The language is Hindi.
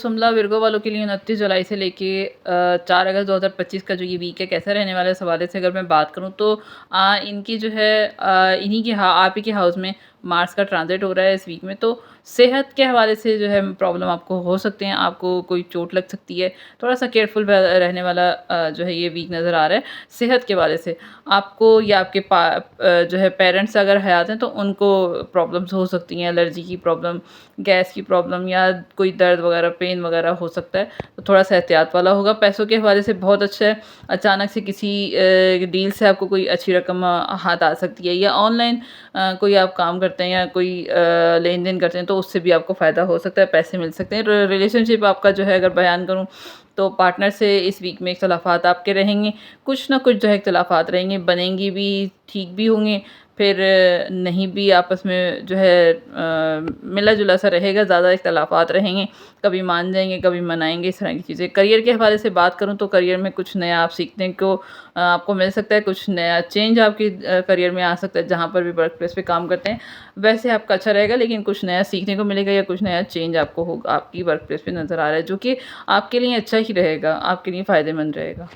समला विर्गो वालों के लिए 29 जुलाई से लेके 4 अगस्त 2025 का जो ये वीक है कैसा रहने वाला है, इस हवाले से अगर मैं बात करूँ तो इनकी जो है इन्हीं की आप ही के हाउस में मार्स का ट्रांजिट हो रहा है इस वीक में। तो सेहत के हवाले से जो है प्रॉब्लम आपको हो सकते हैं, आपको कोई चोट लग सकती है, थोड़ा सा केयरफुल रहने वाला जो है ये वीक नज़र आ रहा है। सेहत के हवाले से आपको या आपके जो है पेरेंट्स अगर हयात हैं तो उनको प्रॉब्लम्स हो सकती हैं, एलर्जी की प्रॉब्लम, गैस की प्रॉब्लम या कोई दर्द वगैरह, पेन वगैरह हो सकता है, तो थोड़ा सा एहतियात वाला होगा। पैसों के हवाले से बहुत अच्छा है, अचानक से किसी डील से आपको कोई अच्छी रकम हाथ आ सकती है, या ऑनलाइन कोई आप काम करते हैं या कोई लेन देन करते हैं तो उससे भी आपको फ़ायदा हो सकता है, पैसे मिल सकते हैं। रिलेशनशिप आपका जो है अगर बयान करूँ तो पार्टनर से इस वीक में इख्तलाफात आपके रहेंगे, कुछ ना कुछ जो है इख्तलाफात रहेंगे, बनेंगी भी, ठीक भी होंगे, फिर नहीं भी, आपस में जो है मिला-जुला सा रहेगा, ज़्यादा इख्तलाफात रहेंगे, कभी मान जाएँगे, कभी मनाएँगे, इस तरह की चीज़ें। करियर के हवाले से बात करूँ तो करियर में कुछ नया आप सीखने को आपको मिल सकता है, कुछ नया चेंज आपके करियर में आ सकता है, जहाँ पर भी वर्क प्लेस पे काम करते हैं, वैसे आपका अच्छा रहेगा, लेकिन कुछ नया सीखने को मिलेगा या कुछ नया चेंज आपको होगा, आपकी वर्क प्लेस पे नज़र आ रहा है, जो कि आपके लिए अच्छा ही रहेगा, आपके लिए फ़ायदेमंद रहेगा।